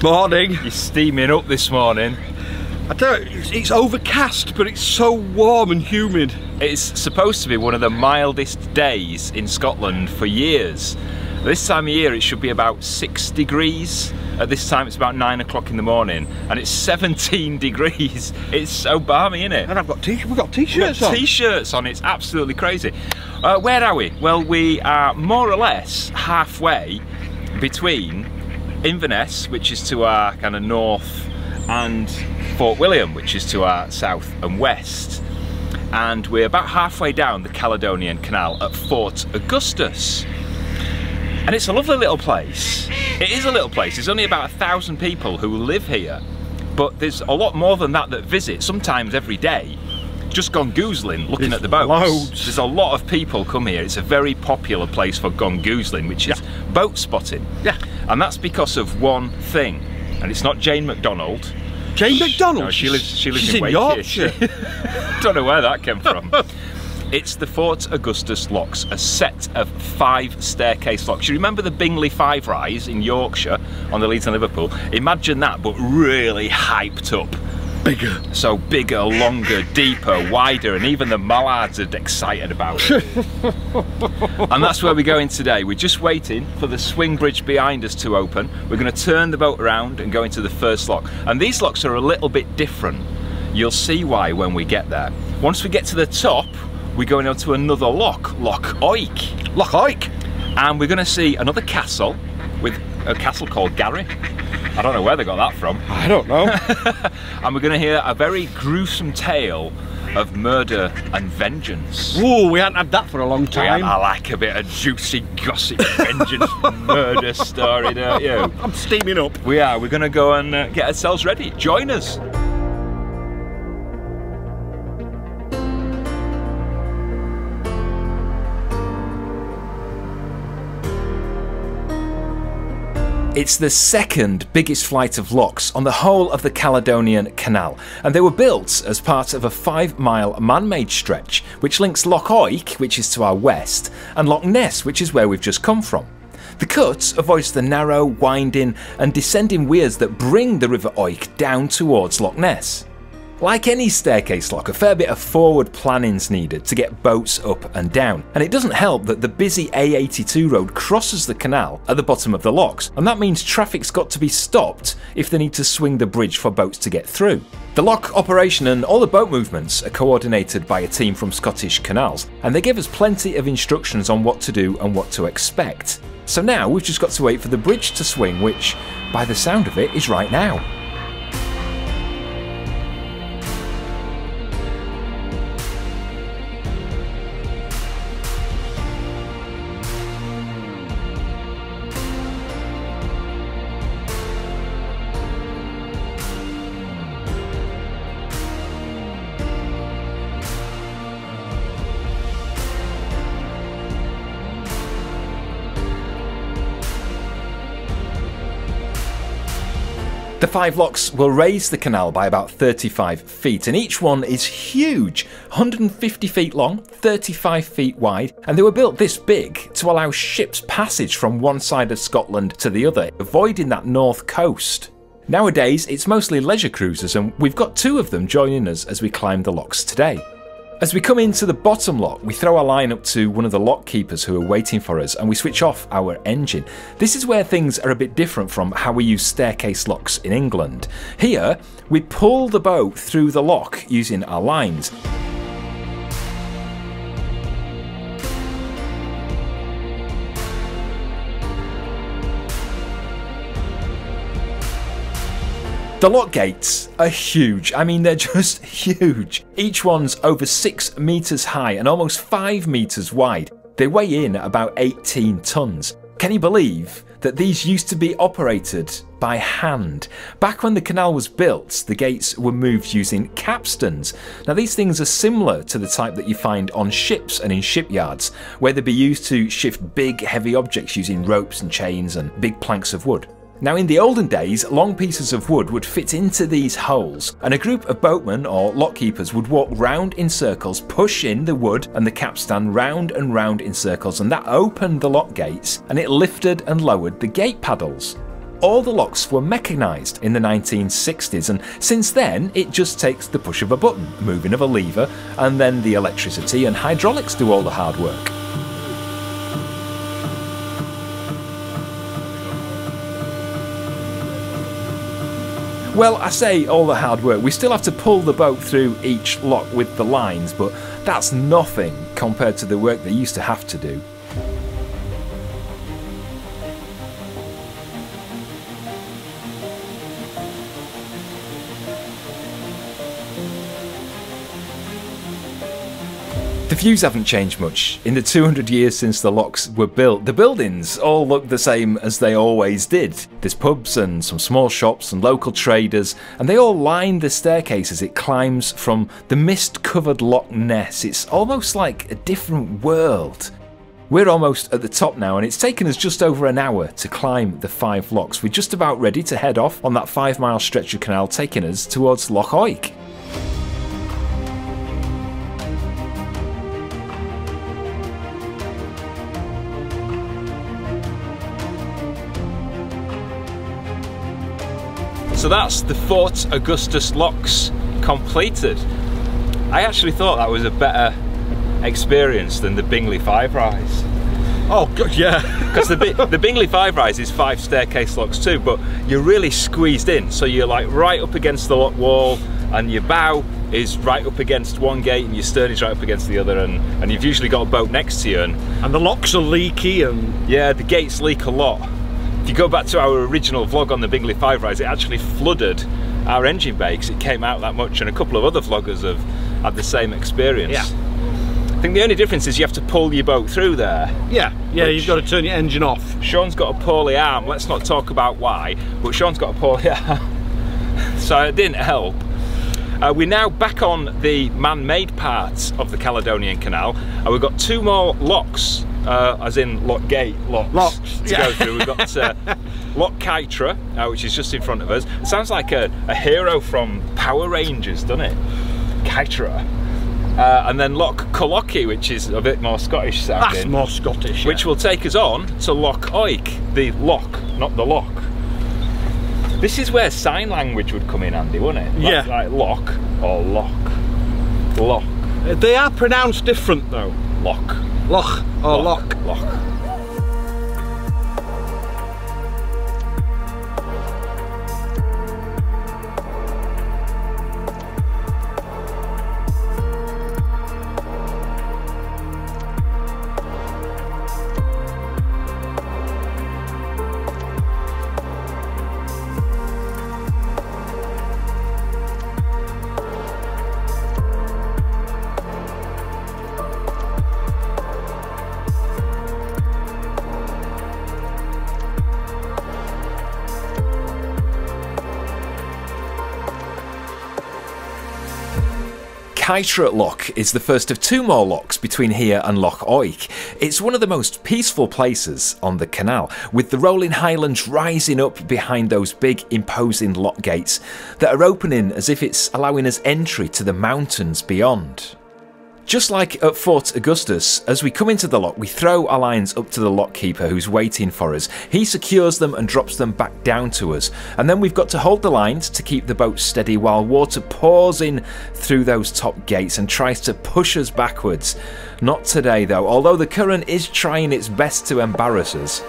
Morning. You're steaming up this morning. I tell you, it's overcast, but it's so warm and humid. It's supposed to be one of the mildest days in Scotland for years. This time of year it should be about 6 degrees. At this time it's about 9 o'clock in the morning and it's 17 degrees. It's so balmy, isn't it? And we've got t-shirts on. T-shirts on, it's absolutely crazy. Where are we? Well, we are more or less halfway between Inverness, which is to our kind of north, and Fort William, which is to our south and west. And we're about halfway down the Caledonian Canal at Fort Augustus. And it's a lovely little place. It is a little place. There's only about 1,000 people who live here, but there's a lot more than that visit, sometimes every day, just gone goozling, looking at the boats. Loads. There's a lot of people come here. It's a very popular place for gone goozling, which is boat spotting. Yeah. And that's because of one thing, and it's not Jane McDonald. Jane McDonald? No, she lives She's in Wakey. Yorkshire. Don't know where that came from. It's the Fort Augustus locks, a set of 5 staircase locks. You remember the Bingley Five Rise in Yorkshire on the Leeds and Liverpool? Imagine that, but really hyped up. Bigger. So bigger, longer, deeper, wider, and even the mallards are excited about it. And that's where we're going today. We're just waiting for the swing bridge behind us to open. We're going to turn the boat around and go into the first lock. And these locks are a little bit different. You'll see why when we get there. Once we get to the top, we're going on to another lock, Loch Oich. Loch Oich. And we're going to see another castle, with a castle called Gary. I don't know where they got that from. I don't know. And we're going to hear a very gruesome tale of murder and vengeance. Ooh, we haven't had that for a long time. I like a bit of juicy gossip, vengeance, murder story, don't you? I'm steaming up. We are. We're going to go and get ourselves ready. Join us. It's the second biggest flight of locks on the whole of the Caledonian Canal, and they were built as part of a 5-mile man-made stretch which links Loch Oich, which is to our west, and Loch Ness, which is where we've just come from. The cut avoids the narrow, winding and descending weirs that bring the River Oich down towards Loch Ness. Like any staircase lock, a fair bit of forward planning's needed to get boats up and down, and it doesn't help that the busy A82 road crosses the canal at the bottom of the locks, and that means traffic's got to be stopped if they need to swing the bridge for boats to get through. The lock operation and all the boat movements are coordinated by a team from Scottish Canals, and they give us plenty of instructions on what to do and what to expect. So now we've just got to wait for the bridge to swing, which, by the sound of it, is right now. The 5 locks will raise the canal by about 35 feet, and each one is huge, 150 feet long, 35 feet wide, and they were built this big to allow ships passage from one side of Scotland to the other, avoiding that north coast. Nowadays it's mostly leisure cruisers, and we've got 2 of them joining us as we climb the locks today. As we come into the bottom lock, we throw our line up to one of the lock keepers who are waiting for us, and we switch off our engine. This is where things are a bit different from how we use staircase locks in England. Here, we pull the boat through the lock using our lines. The lock gates are huge. I mean, they're just huge. Each one's over 6 meters high and almost 5 meters wide. They weigh in at about 18 tons. Can you believe that these used to be operated by hand? Back when the canal was built, the gates were moved using capstans. Now, these things are similar to the type that you find on ships and in shipyards, where they'd be used to shift big, heavy objects using ropes and chains and big planks of wood. Now, in the olden days, long pieces of wood would fit into these holes, and a group of boatmen or lockkeepers would walk round in circles, push in the wood and the capstan round and round in circles, and that opened the lock gates and it lifted and lowered the gate paddles. all the locks were mechanised in the 1960s, and since then it just takes the push of a button, moving of a lever, and then the electricity and hydraulics do all the hard work. Well, I say all the hard work. We still have to pull the boat through each lock with the lines, but that's nothing compared to the work they used to have to do. The views haven't changed much. In the 200 years since the locks were built, the buildings all look the same as they always did. There's pubs and some small shops and local traders, and they all line the staircase as it climbs from the mist-covered Loch Ness. It's almost like a different world. We're almost at the top now, and it's taken us just over an hour to climb the 5 locks. We're just about ready to head off on that 5-mile stretch of canal taking us towards Loch Oik. So that's the Fort Augustus locks completed. I actually thought that was a better experience than the Bingley Five Rise. Oh god, yeah. Because the Bingley Five Rise is 5 staircase locks too, but you're really squeezed in, so you're like right up against the lock wall, and your bow is right up against one gate and your stern is right up against the other, and you've usually got a boat next to you, And the locks are leaky, and yeah, the gates leak a lot. If you go back to our original vlog on the Bingley Five Rise, it actually flooded our engine bay because it came out that much, and a couple of other vloggers have had the same experience. Yeah. I think the only difference is you have to pull your boat through there. yeah, you've got to turn your engine off. Sean's got a poorly arm, let's not talk about why, but Sean's got a poorly arm, so it didn't help. We're now back on the man-made part of the Caledonian Canal, and we've got 2 more locks, as in lock gate locks to go through. We've got Loch Kytra, which is just in front of us. It sounds like a hero from Power Rangers, doesn't it? Kytra. And then Loch Collocky, which is a bit more Scottish sounding. That's more Scottish. Which will take us on to Loch Oik, the lock, not the lock. This is where sign language would come in handy, wouldn't it? Yeah. Like lock or lock. Lock. They are pronounced different though. Lock. Loch or lock. Lock. Kytra Loch is the first of 2 more locks between here and Loch Oik. It's one of the most peaceful places on the canal, with the rolling highlands rising up behind those big imposing lock gates that are opening as if it's allowing us entry to the mountains beyond. Just like at Fort Augustus, as we come into the lock, we throw our lines up to the lockkeeper who's waiting for us. He secures them and drops them back down to us. And then we've got to hold the lines to keep the boat steady while water pours in through those top gates and tries to push us backwards. Not today though, although the current is trying its best to embarrass us.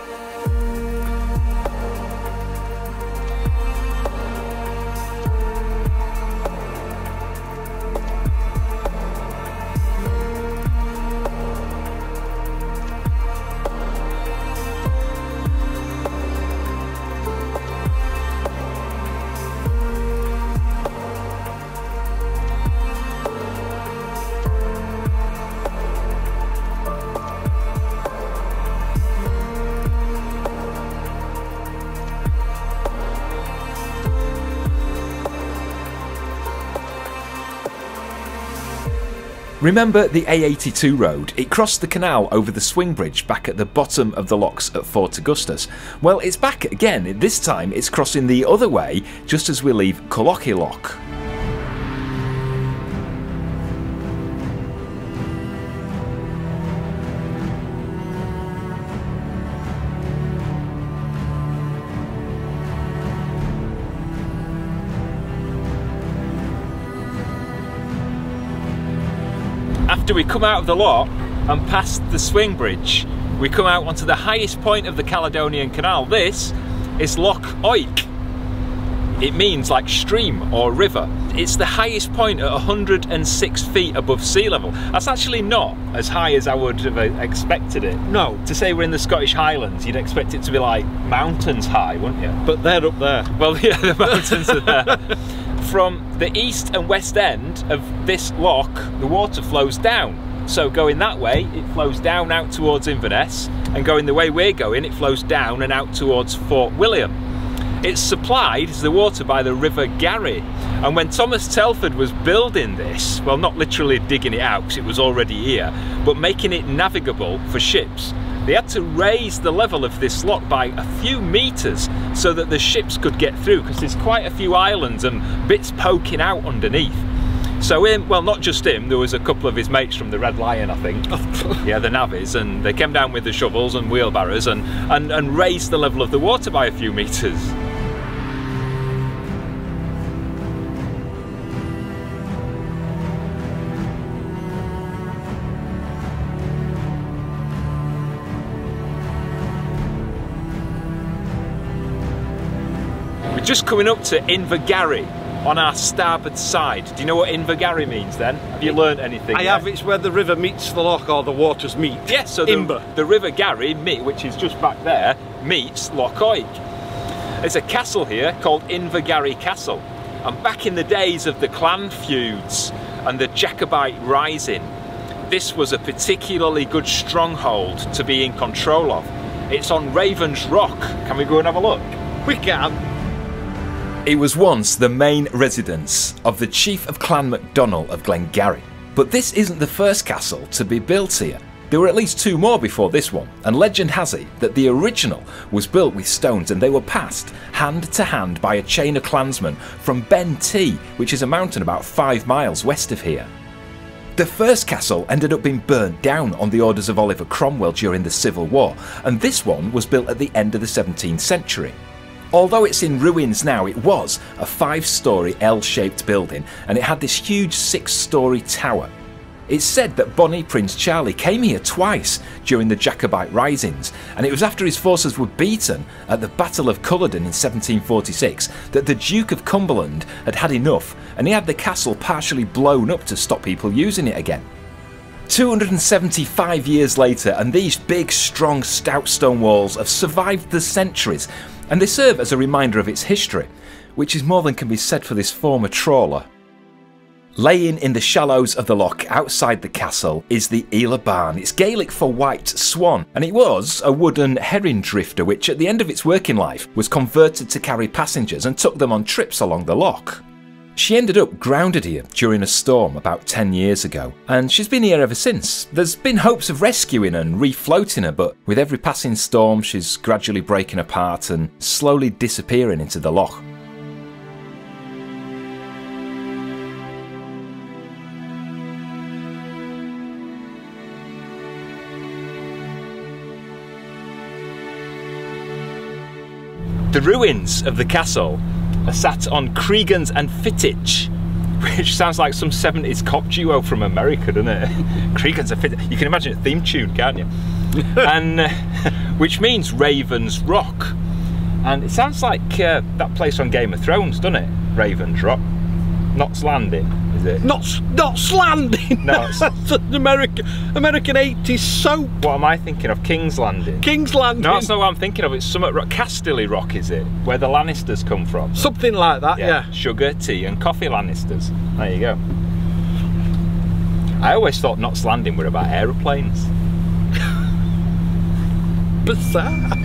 Remember the A82 road? It crossed the canal over the swing bridge back at the bottom of the locks at Fort Augustus. Well, it's back again. This time it's crossing the other way just as we leave Collocky Loch. After we come out of the lock and past the swing bridge, we come out onto the highest point of the Caledonian Canal. This is Loch Oich. It means like stream or river. It's the highest point at 106 feet above sea level. That's actually not as high as I would have expected it. No. To say we're in the Scottish Highlands, you'd expect it to be like mountains high, wouldn't you? But they're up there. Well, yeah, the mountains are there. From the east and west end of this loch, the water flows down. So going that way, it flows down out towards Inverness, and going the way we're going, it flows down and out towards Fort William. It's supplied as the water by the River Garry, and when Thomas Telford was building this, well, not literally digging it out because it was already here, but making it navigable for ships, they had to raise the level of this loch by a few meters so that the ships could get through, because there's quite a few islands and bits poking out underneath. So him, well, not just him, there was a couple of his mates from the Red Lion, I think. Yeah, the navvies, and they came down with the shovels and wheelbarrows and raised the level of the water by a few meters. Just coming up to Invergarry on our starboard side. Do you know what Invergarry means then? Have you learnt anything? I have. It's where the river meets the loch, or the waters meet. Yes, so the River Garry, which is just back there, meets Loch Oich. There's a castle here called Invergarry Castle, and back in the days of the clan feuds and the Jacobite rising, this was a particularly good stronghold to be in control of. It's on Ravens Rock. Can we go and have a look? We can. It was once the main residence of the Chief of Clan MacDonald of Glengarry. But this isn't the first castle to be built here. There were at least two more before this one, and legend has it that the original was built with stones and they were passed hand to hand by a chain of clansmen from Ben T, which is a mountain about 5 miles west of here. The first castle ended up being burnt down on the orders of Oliver Cromwell during the Civil War, and this one was built at the end of the 17th century. Although it's in ruins now, it was a 5-storey L-shaped building, and it had this huge 6-storey tower. It's said that Bonnie Prince Charlie came here twice during the Jacobite risings, and it was after his forces were beaten at the Battle of Culloden in 1746 that the Duke of Cumberland had had enough, and he had the castle partially blown up to stop people using it again. 275 years later, and these big, strong, stout stone walls have survived the centuries, and they serve as a reminder of its history, which is more than can be said for this former trawler. Laying in the shallows of the loch outside the castle is the Ela Barn. It's Gaelic for white swan, and it was a wooden herring drifter which at the end of its working life was converted to carry passengers and took them on trips along the loch. She ended up grounded here during a storm about 10 years ago, and she's been here ever since. There's been hopes of rescuing and refloating her, but with every passing storm she's gradually breaking apart and slowly disappearing into the loch. The ruins of the castle are sat on Creegans and Fittich, which sounds like some 70s cop duo from America, doesn't it? Creegans and Fittich. You can imagine a theme tune, can't you? And which means Ravens Rock. And it sounds like that place on Game of Thrones, doesn't it? Ravens Rock. Knots Landing, is it? Knots Landing. No, that's an American 80s soap. What am I thinking of? King's Landing. King's Landing. No, that's not what I'm thinking of. It's Summit Rock, Casterly Rock, is it? Where the Lannisters come from. Something like that, yeah. Sugar, tea, and coffee Lannisters. There you go. I always thought Knots Landing were about aeroplanes. Bizarre.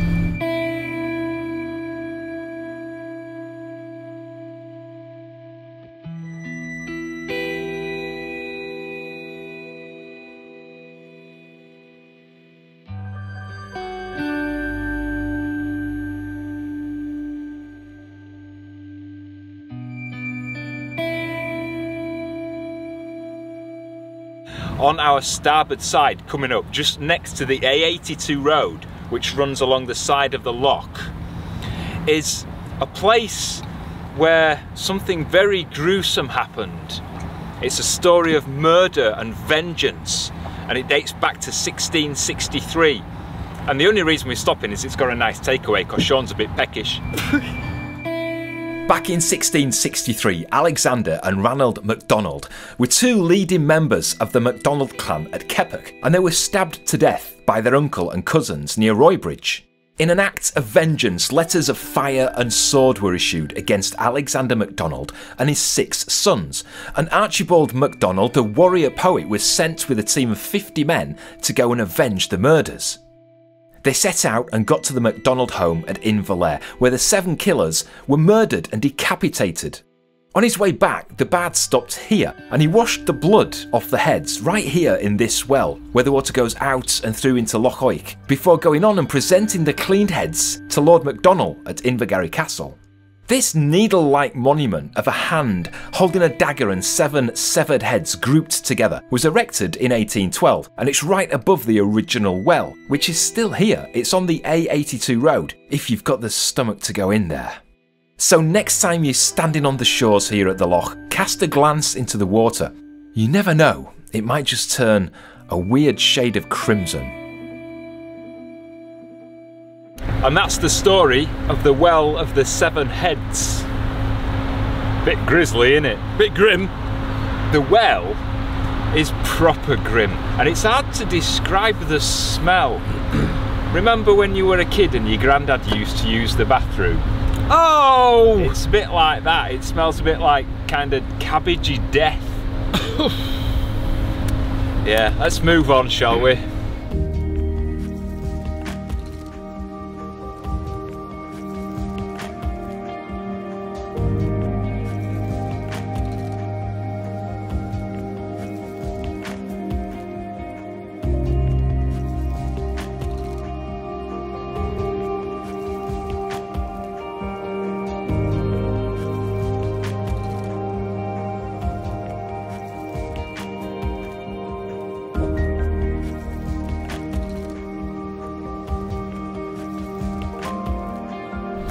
On our starboard side, coming up just next to the A82 road, which runs along the side of the loch, is a place where something very gruesome happened It's a story of murder and vengeance, and it dates back to 1663. And the only reason we're stopping is it's got a nice takeaway because Sean's a bit peckish. Back in 1663, Alexander and Ranald MacDonald were two leading members of the MacDonald clan at Keppoch, and they were stabbed to death by their uncle and cousins near Roybridge. In an act of vengeance, letters of fire and sword were issued against Alexander MacDonald and his 6 sons, and Archibald MacDonald, the warrior poet, was sent with a team of 50 men to go and avenge the murders. They set out and got to the MacDonald home at Inverlair, where the 7 killers were murdered and decapitated. On his way back, the bard stopped here, and he washed the blood off the heads right here in this well, where the water goes out and through into Loch Oich, before going on and presenting the cleaned heads to Lord Macdonald at Invergarry Castle. This needle-like monument of a hand holding a dagger and 7 severed heads grouped together was erected in 1812, and it's right above the original well, which is still here. It's on the A82 road, if you've got the stomach to go in there. So next time you're standing on the shores here at the loch, cast a glance into the water. You never know, it might just turn a weird shade of crimson. And that's the story of the Well of the 7 Heads. Bit grisly, innit? Bit grim. The well is proper grim, and it's hard to describe the smell. Remember when you were a kid and your granddad used to use the bathroom? Oh! It's a bit like that. It smells a bit like kind of cabbagey death. Yeah, let's move on, shall we?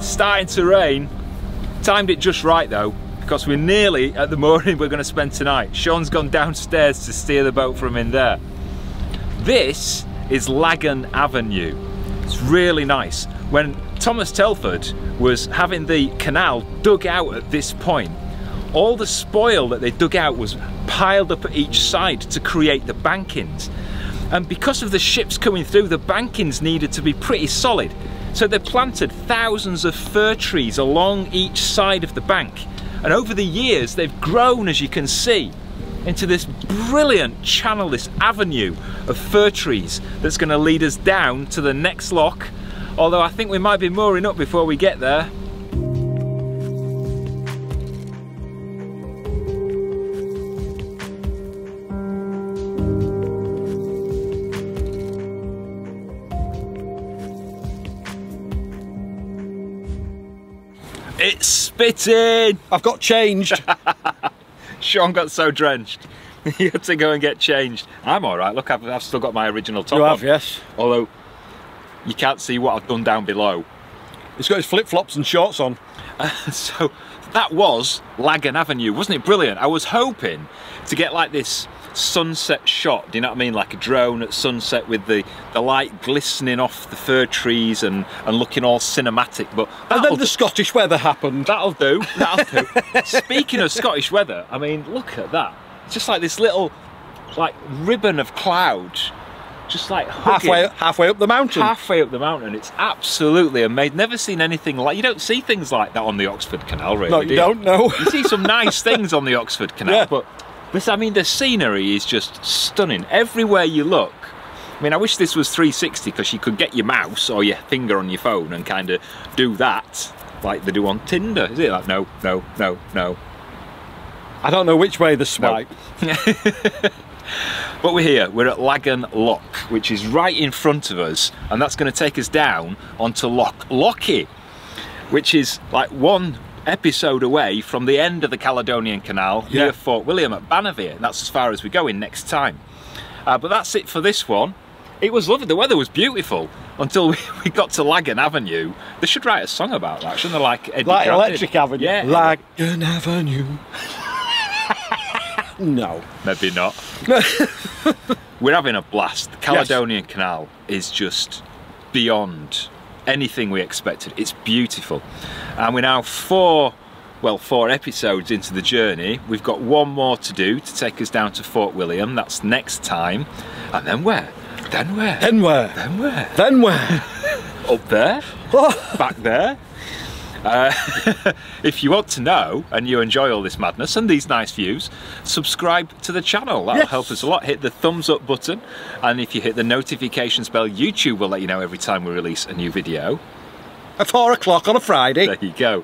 Starting to rain. Timed it just right though, because we're nearly at the mooring we're going to spend tonight. Sean's gone downstairs to steer the boat from in there. This is Lagan Avenue. It's really nice. When Thomas Telford was having the canal dug out at this point, all the spoil that they dug out was piled up at each side to create the bankings. And because of the ships coming through, the bankings needed to be pretty solid. So they planted thousands of fir trees along each side of the bank. And over the years, they've grown, as you can see, into this brilliant channel, this avenue of fir trees that's going to lead us down to the next loch. Although I think we might be mooring up before we get there. It's spitting! I've got changed. Sean got so drenched. He had to go and get changed. I'm alright, look, I've still got my original top You on. have, yes. Although, you can't see what I've done down below. He's got his flip-flops and shorts on. So, that was Lagan Avenue, wasn't it brilliant? I was hoping to get like this sunset shot, do you know what I mean? Like a drone at sunset with the light glistening off the fir trees and looking all cinematic, but And then the Scottish weather happened. that'll do, that'll do. Speaking of Scottish weather, I mean, look at that. It's just like this little, like, ribbon of cloud, just like hugging. Halfway up the mountain. Halfway up the mountain. It's absolutely amazing. Never seen anything like, you don't see things like that on the Oxford Canal, really, No, do you don't know. You see some nice things on the Oxford Canal, Yeah. but this, I mean, the scenery is just stunning. Everywhere you look. I mean, I wish this was 360 because you could get your mouse or your finger on your phone and kind of do that like they do on Tinder. Is it like, no, no, no, no. I don't know which way the swipe. But we're here, we're at Lagan Loch, which is right in front of us, and that's going to take us down onto Loch Lochy, which is like one episode away from the end of the Caledonian Canal near Fort William at Banavere, and that's as far as we're going next time. But that's it for this one. It was lovely, the weather was beautiful until we got to Lagan Avenue. They should write a song about that, shouldn't they? Like Eddie Like Kraft Electric did. Avenue. Yeah. Lagan Avenue. No. Maybe not. We're having a blast. The Caledonian Canal is just beyond anything we expected. It's beautiful. And we're now four episodes into the journey. We've got one more to do to take us down to Fort William. That's next time. And then where? Then where? Then where? Then where? Then where? Up there? Back there? If you want to know and you enjoy all this madness and these nice views, subscribe to the channel. That'll help us a lot. Hit the thumbs up button, and if you hit the notifications bell, YouTube will let you know every time we release a new video. At 4 o'clock on a Friday. There you go.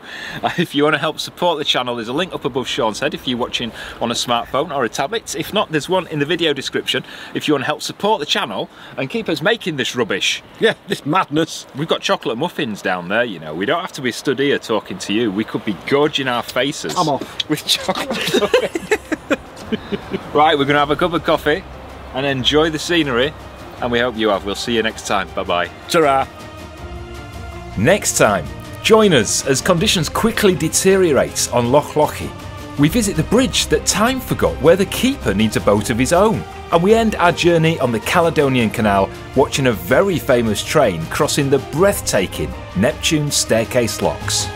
If you want to help support the channel, there's a link up above Sean's head if you're watching on a smartphone or a tablet. If not, there's one in the video description if you want to help support the channel and keep us making this rubbish. Yeah, this madness. We've got chocolate muffins down there, you know. We don't have to be stood here talking to you. We could be gorging our faces. I'm off. With chocolate muffins. Right, we're going to have a cup of coffee and enjoy the scenery, and we hope you have. We'll see you next time. Bye-bye. Ta-ra. Next time, join us as conditions quickly deteriorate on Loch Lochy. We visit the bridge that time forgot where the keeper needs a boat of his own. And we end our journey on the Caledonian Canal watching a very famous train crossing the breathtaking Neptune Staircase Locks.